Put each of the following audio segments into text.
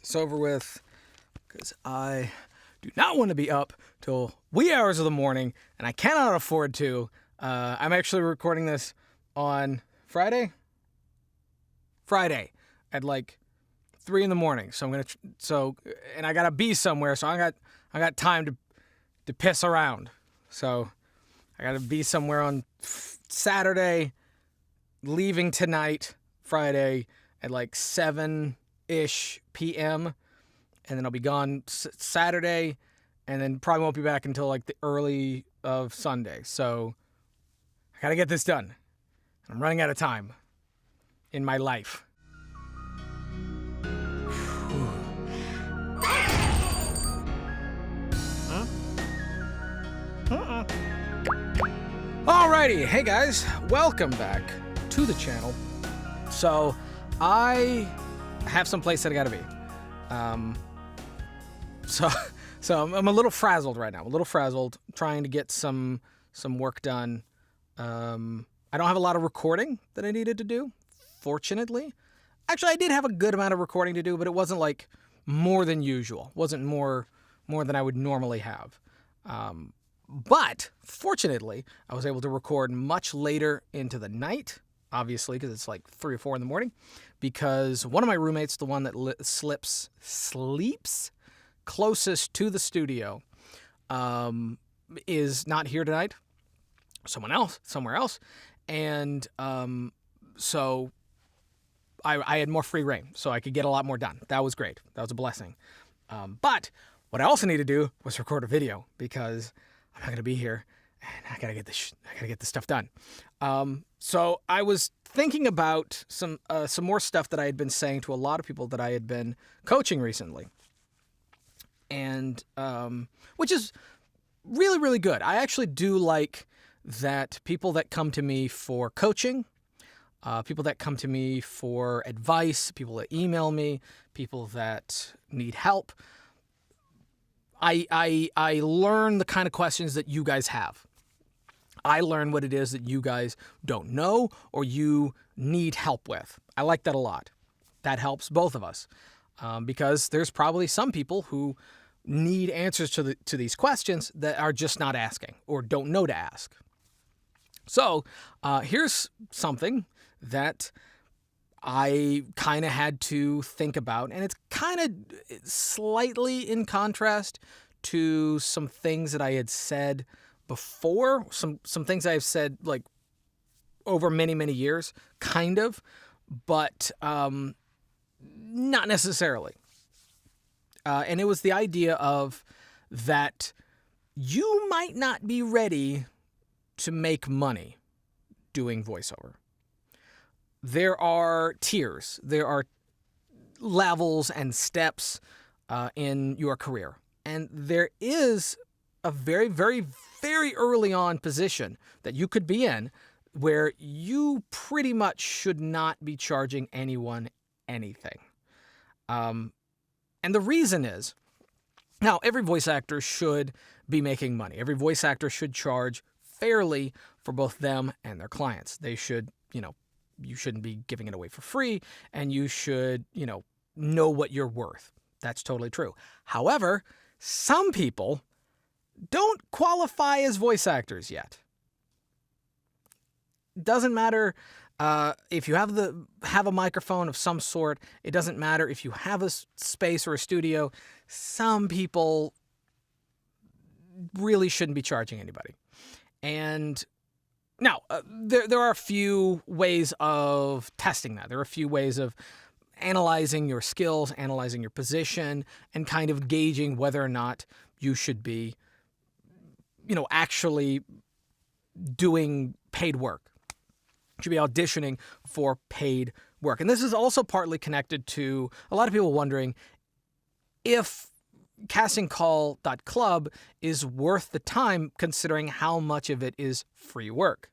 this over with because I do not want to be up till wee hours of the morning, and I cannot afford to. I'm actually recording this on Friday at like 3 a.m. So and I gotta be somewhere, so I got time to piss around. So I gotta be somewhere on Saturday, leaving tonight, Friday at like 7-ish p.m. And then I'll be gone Saturday, and then probably won't be back until like the early of Sunday. So I gotta get this done. I'm running out of time in my life. Alrighty, hey guys, welcome back to the channel. So I have some place that I gotta be. So I'm a little frazzled right now. Trying to get some work done. I don't have a lot of recording that I needed to do, fortunately. Actually, I did have a good amount of recording to do, but it wasn't like more than usual. It wasn't more than I would normally have. But fortunately, I was able to record much later into the night, obviously, because it's like 3 or 4 in the morning, because one of my roommates, the one that sleeps closest to the studio, is not here tonight. Somewhere else. And so I had more free reign, so I could get a lot more done. That was great. That was a blessing. But what I also need to do was record a video, because I'm not going to be here, and I gotta get this stuff done. So I was thinking about some more stuff that I had been saying to a lot of people that I had been coaching recently, and which is really, really good. I actually do like that people that come to me for coaching, people that come to me for advice, people that email me, people that need help. I learn the kind of questions that you guys have. I learn what it is that you guys don't know or you need help with. I like that a lot. That helps both of us, because there's probably some people who need answers to these questions that are just not asking or don't know to ask. So here's something that I kind of had to think about, and it's kind of slightly in contrast to some things that I had said before, some things I've said like over many, many years, kind of, but not necessarily. And it was the idea of that you might not be ready to make money doing voiceover. There are tiers, there are levels and steps in your career. And there is a very, very, very early on position that you could be in where you pretty much should not be charging anyone anything. And the reason is, now every voice actor should be making money. Every voice actor should charge fairly for both them and their clients. They should, you shouldn't be giving it away for free, and you should, know what you're worth. That's totally true. However, some people don't qualify as voice actors yet. Doesn't matter if you have a microphone of some sort. It doesn't matter if you have a space or a studio. Some people really shouldn't be charging anybody. And now, there are a few ways of testing that. There are a few ways of analyzing your skills, analyzing your position, and kind of gauging whether or not you should be, actually doing paid work. You should be auditioning for paid work. And this is also partly connected to a lot of people wondering if castingcall.club is worth the time, considering how much of it is free work.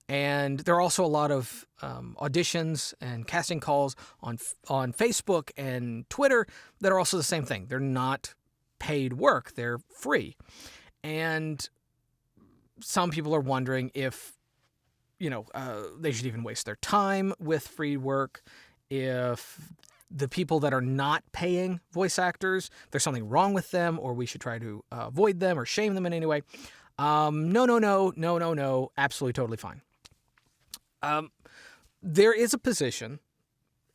And there are also a lot of auditions and casting calls on Facebook and Twitter that are also the same thing. They're not paid work. They're free. And some people are wondering if, they should even waste their time with free work, if the people that are not paying voice actors, there's something wrong with them, or we should try to avoid them or shame them in any way. No. Absolutely, totally fine. There is a position,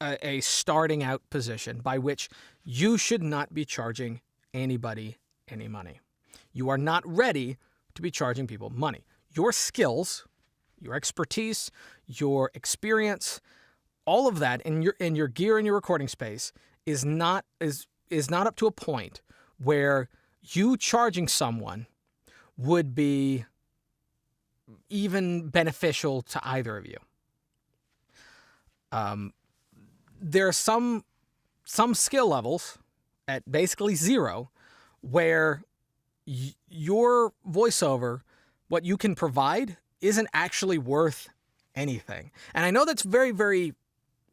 a starting out position, by which you should not be charging anybody any money. You are not ready to be charging people money. Your skills, your expertise, your experience, all of that in your gear and your recording space is not up to a point where you charging someone would be even beneficial to either of you. There are some skill levels at basically zero where your voiceover, what you can provide, isn't actually worth anything. And I know that's very, very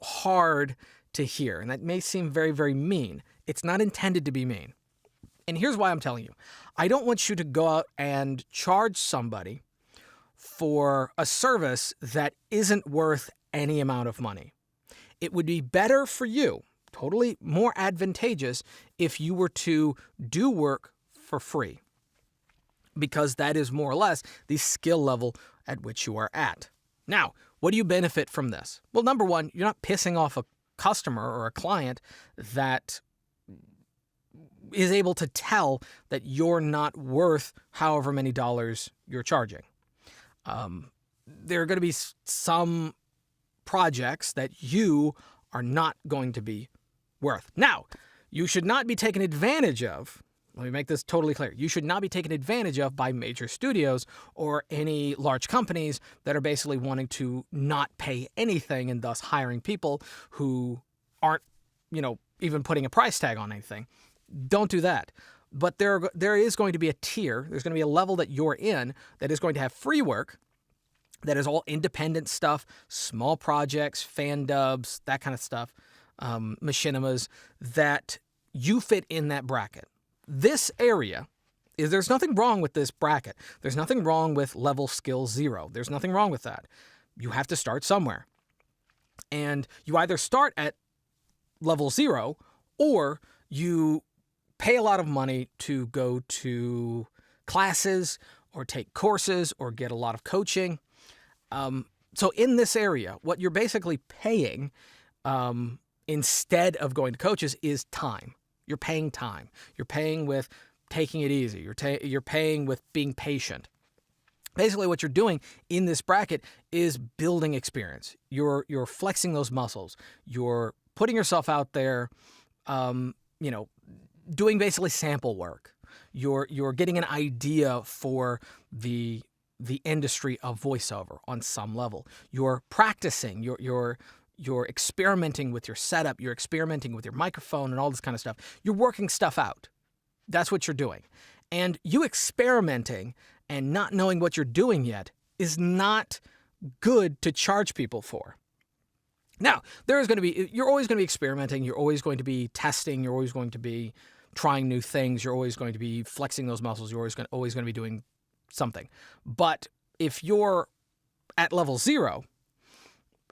hard to hear, and that may seem very, very mean. It's not intended to be mean. And here's why I'm telling you. I don't want you to go out and charge somebody for a service that isn't worth any amount of money. It would be better for you, totally more advantageous, if you were to do work for free, because that is more or less the skill level at which you are at. Now, what do you benefit from this? Well, number one, you're not pissing off a customer or a client that is able to tell that you're not worth however many dollars you're charging. There are going to be some projects that you are not going to be worth. Now, you should not be taken advantage of. Let me make this totally clear. You should not be taken advantage of by major studios or any large companies that are basically wanting to not pay anything and thus hiring people who aren't, even putting a price tag on anything. Don't do that. But there is going to be a tier. There's going to be a level that you're in that is going to have free work, that is all independent stuff, small projects, fan dubs, that kind of stuff, machinimas, that you fit in that bracket. This area, there's nothing wrong with this bracket. There's nothing wrong with level skill 0. There's nothing wrong with that. You have to start somewhere. And you either start at level 0 or you pay a lot of money to go to classes or take courses or get a lot of coaching. So in this area, what you're basically paying instead of going to coaches is time. You're paying time. You're paying with taking it easy. You're paying with being patient. Basically, what you're doing in this bracket is building experience. You're flexing those muscles. You're putting yourself out there, doing basically sample work. You're getting an idea for the industry of voiceover on some level. You're practicing. You're experimenting with your setup. You're experimenting with your microphone and all this kind of stuff. You're working stuff out. That's what you're doing. And you experimenting and not knowing what you're doing yet is not good to charge people for. Now, you're always going to be experimenting. You're always going to be testing. You're always going to be trying new things. You're always going to be flexing those muscles. You're always going to be doing something. But if you're at level 0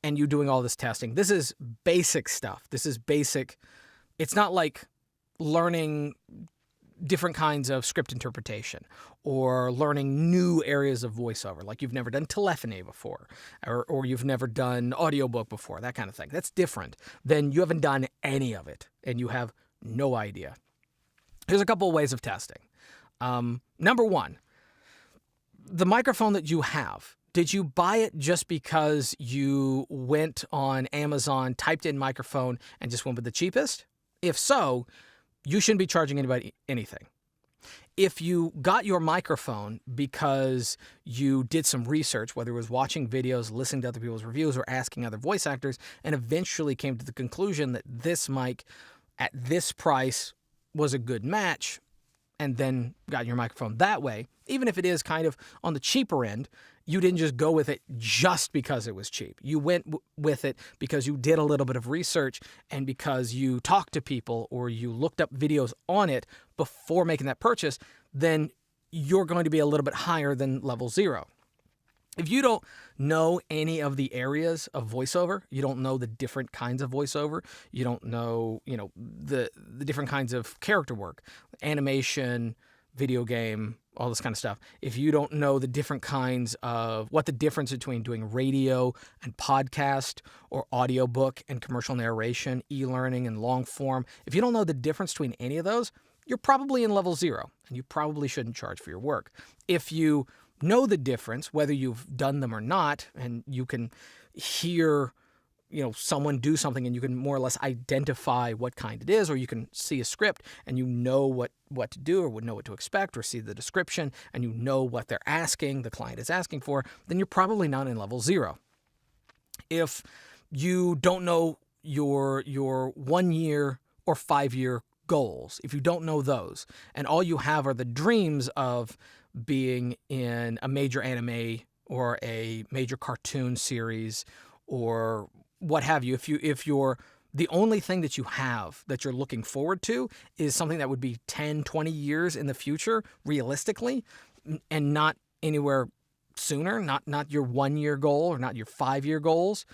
and you're doing all this testing, this is basic stuff. This is basic. It's not like learning different kinds of script interpretation or learning new areas of voiceover, like you've never done telephony before or you've never done audiobook before, that kind of thing. That's different than you haven't done any of it and you have no idea. Here's a couple of ways of testing. Number one, the microphone that you have, did you buy it just because you went on Amazon, typed in microphone, and just went with the cheapest? If so, you shouldn't be charging anybody anything. If you got your microphone because you did some research, whether it was watching videos, listening to other people's reviews, or asking other voice actors, and eventually came to the conclusion that this mic at this price was a good match, and then got your microphone that way, even if it is kind of on the cheaper end, you didn't just go with it just because it was cheap. You went with it because you did a little bit of research and because you talked to people or you looked up videos on it before making that purchase, then you're going to be a little bit higher than level 0. If you don't know any of the areas of voiceover, you don't know the different kinds of voiceover, you don't know, the different kinds of character work, animation, video game, all this kind of stuff. If you don't know the different kinds of what the difference between doing radio and podcast or audiobook and commercial narration, e-learning and long form, if you don't know the difference between any of those, you're probably in level 0 and you probably shouldn't charge for your work. If you know the difference, whether you've done them or not, and you can hear, someone do something and you can more or less identify what kind it is, or you can see a script and you know what to do or would know what to expect, or see the description and you know what they're asking, the client is asking for, then you're probably not in level 0. If you don't know your 1 year or 5 year goals, if you don't know those, and all you have are the dreams of being in a major anime or a major cartoon series or what have you, if you're the only thing that you have that you're looking forward to is something that would be 10, 20 years in the future, realistically, and not anywhere sooner, not your 1 year goal or not your 5 year goals,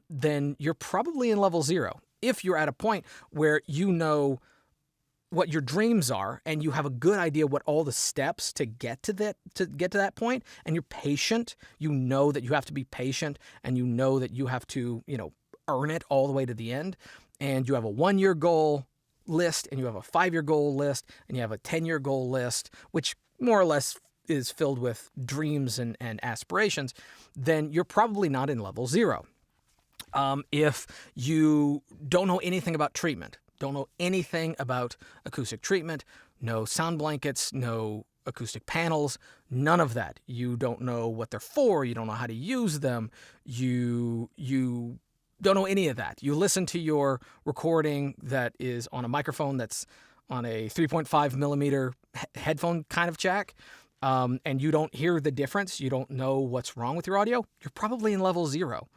then you're probably in level 0. If you're at a point where you know what your dreams are and you have a good idea what all the steps to get to that point, and you're patient, you know that you have to be patient, and you know that you have to, earn it all the way to the end, and you have a 1 year goal list and you have a 5 year goal list and you have a 10-year goal list, which more or less is filled with dreams and aspirations, then you're probably not in level 0. If you don't know anything about treatment, don't know anything about acoustic treatment, no sound blankets, no acoustic panels, none of that. You don't know what they're for. You don't know how to use them. You don't know any of that. You listen to your recording that is on a microphone that's on a 3.5 millimeter headphone kind of jack, and you don't hear the difference. You don't know what's wrong with your audio. You're probably in level 0.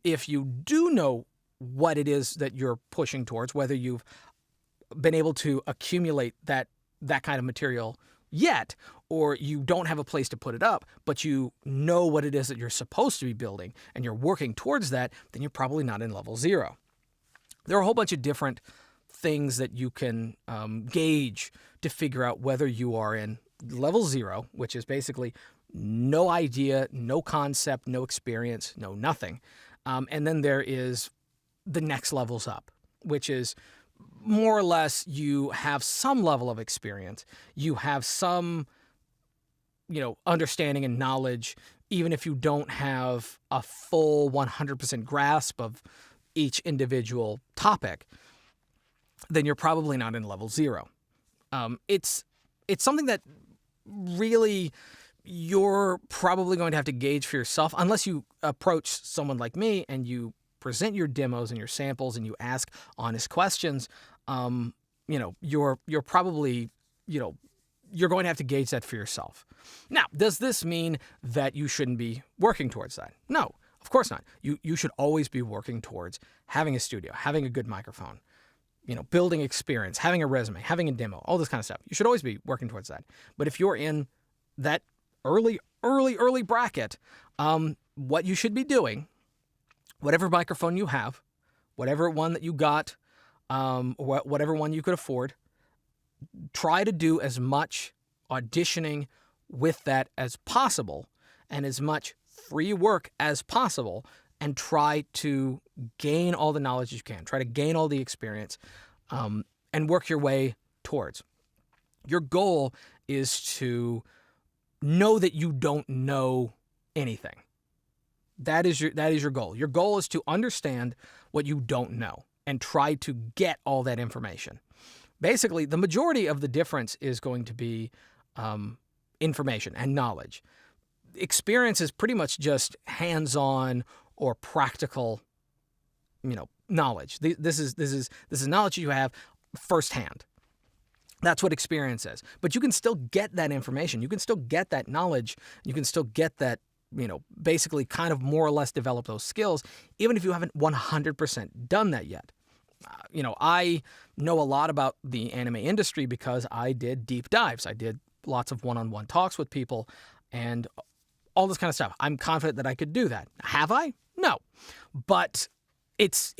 If you do know what it is that you're pushing towards, whether you've been able to accumulate that kind of material yet, or you don't have a place to put it up, but you know what it is that you're supposed to be building and you're working towards that, then you're probably not in level 0. There are a whole bunch of different things that you can gauge to figure out whether you are in level 0, which is basically no idea, no concept, no experience, no nothing. And then there is the next levels up, which is more or less you have some level of experience. You have some, understanding and knowledge, even if you don't have a full 100% grasp of each individual topic, then you're probably not in level 0. It's something that really you're probably going to have to gauge for yourself, unless you approach someone like me and you present your demos and your samples and you ask honest questions. You're probably, you're going to have to gauge that for yourself. Now, does this mean that you shouldn't be working towards that? No, of course not. You should always be working towards having a studio, having a good microphone, building experience, having a resume, having a demo, all this kind of stuff. You should always be working towards that. But if you're in that early bracket, what you should be doing, whatever microphone you have, whatever one that you got, or whatever one you could afford, try to do as much auditioning with that as possible and as much free work as possible, and try to gain all the knowledge you can. Try to gain all the experience, and work your way towards. Your goal is to know that you don't know anything. That is your goal. Your goal is to understand what you don't know and try to get all that information. Basically, the majority of the difference is going to be information and knowledge. Experience is pretty much just hands-on or practical, knowledge. This is knowledge you have firsthand. That's what experience is. But you can still get that information. You can still get that knowledge. You can still get that, basically kind of more or less develop those skills, even if you haven't 100% done that yet. I know a lot about the anime industry because I did deep dives. I did lots of one-on-one talks with people, and all this kind of stuff. I'm confident that I could do that. Have I? No. But it's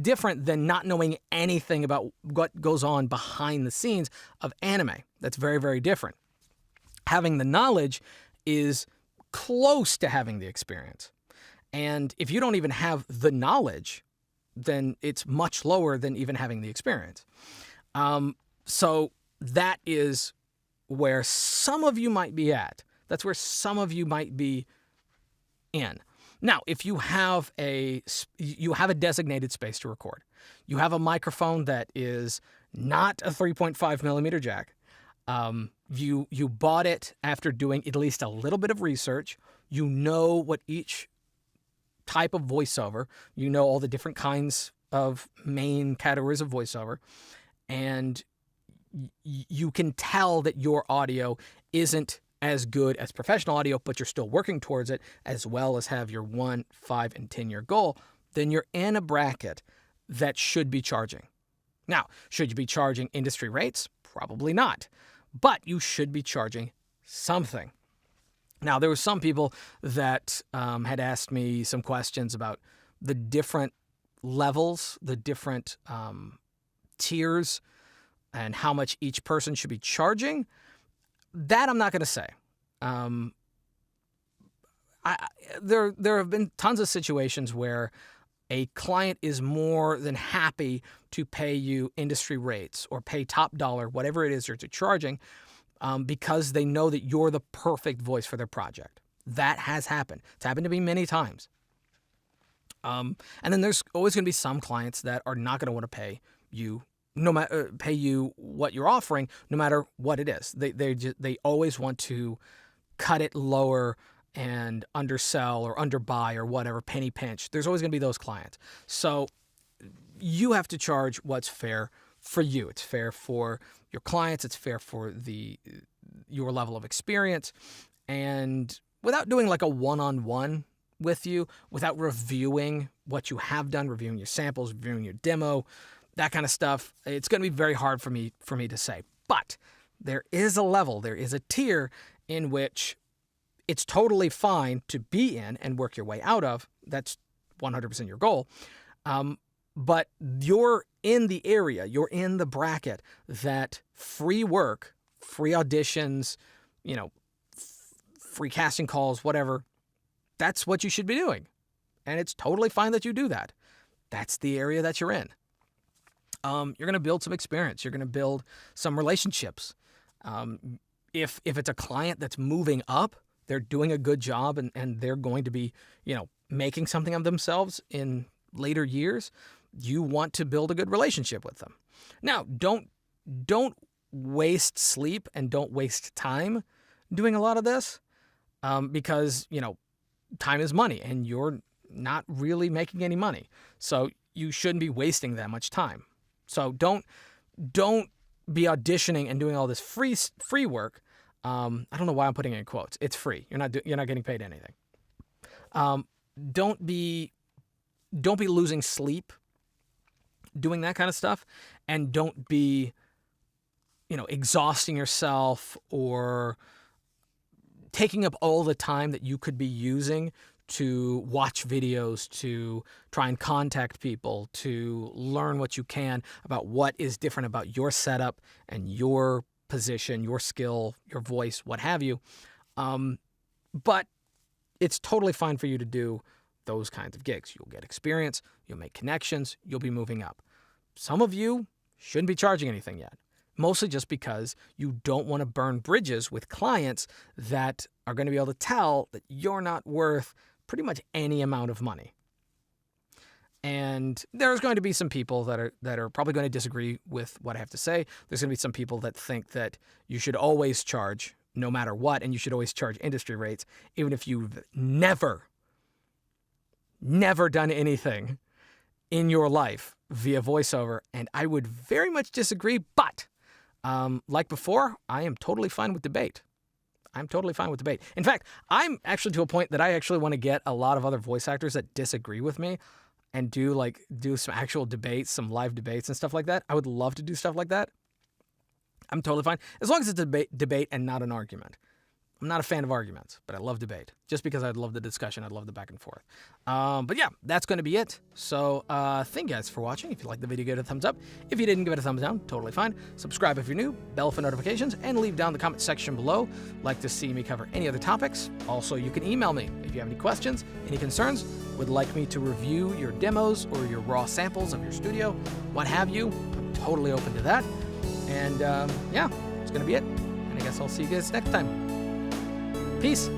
different than not knowing anything about what goes on behind the scenes of anime. That's very, very different. Having the knowledge is close to having the experience. And if you don't even have the knowledge, then it's much lower than even having the experience. So that is where some of you might be at. That's where some of you might be in. Now, if you have a designated space to record, you have a microphone that is not a 3.5 millimeter jack. You bought it after doing at least a little bit of research. You know what each type of voiceover, you know all the different kinds of main categories of voiceover, and you can tell that your audio isn't as good as professional audio, but you're still working towards it, as well as have your 1, 5, and 10-year goal, then you're in a bracket that should be charging. Now, should you be charging industry rates? Probably not. But you should be charging something. Now, there were some people that had asked me some questions about the different levels, the different tiers, and how much each person should be charging. That I'm not going to say. There have been tons of situations where a client is more than happy to pay you industry rates or pay top dollar, whatever it is you're charging, because they know that you're the perfect voice for their project. That has happened. It's happened to me many times. And then there's always going to be some clients that are not going to want to pay you pay you what you're offering, no matter what it is. They always want to cut it lower and undersell or underbuy or whatever, penny pinch. There's always going to be those clients. So you have to charge what's fair for you. It's fair for your clients. It's fair for your level of experience. And without doing like a one-on-one with you, without reviewing what you have done, reviewing your samples, reviewing your demo, that kind of stuff, it's going to be very hard for me to say. But there is a level, there is a tier in which it's totally fine to be in and work your way out of. That's 100% your goal. But you're in the area, you're in the bracket that free work, free auditions, free casting calls, whatever, that's what you should be doing. And it's totally fine that you do that. That's the area that you're in. You're going to build some experience. You're going to build some relationships. If it's a client that's moving up, they're doing a good job and they're going to be, making something of themselves in later years, you want to build a good relationship with them. Now, don't waste sleep and don't waste time doing a lot of this, because, time is money and you're not really making any money. So you shouldn't be wasting that much time. So don't be auditioning and doing all this free work. I don't know why I'm putting it in quotes. It's free. You're not getting paid anything. Don't be losing sleep doing that kind of stuff, and don't be exhausting yourself or taking up all the time that you could be using to watch videos, to try and contact people, to learn what you can about what is different about your setup and your position, your skill, your voice, what have you. But it's totally fine for you to do those kinds of gigs. You'll get experience, you'll make connections, you'll be moving up. Some of you shouldn't be charging anything yet, mostly just because you don't want to burn bridges with clients that are going to be able to tell that you're not worth pretty much any amount of money. And there's going to be some people that are probably going to disagree with what I have to say. There's going to be some people that think that you should always charge no matter what, and you should always charge industry rates, even if you've never done anything in your life via voiceover. And I would very much disagree, but like before, I am totally fine with debate. I'm totally fine with debate. In fact, I'm actually to a point that I actually want to get a lot of other voice actors that disagree with me and do some actual debates, some live debates and stuff like that. I would love to do stuff like that. I'm totally fine. As long as it's a debate and not an argument. I'm not a fan of arguments, but I love debate. Just because I love the discussion, I love the back and forth. But yeah, that's going to be it. So thank you guys for watching. If you liked the video, give it a thumbs up. If you didn't, give it a thumbs down. Totally fine. Subscribe if you're new, bell for notifications, and leave down the comment section below. Like to see me cover any other topics. Also, you can email me if you have any questions, any concerns, would like me to review your demos or your raw samples of your studio, what have you. I'm totally open to that. And yeah, it's going to be it. And I guess I'll see you guys next time. Peace.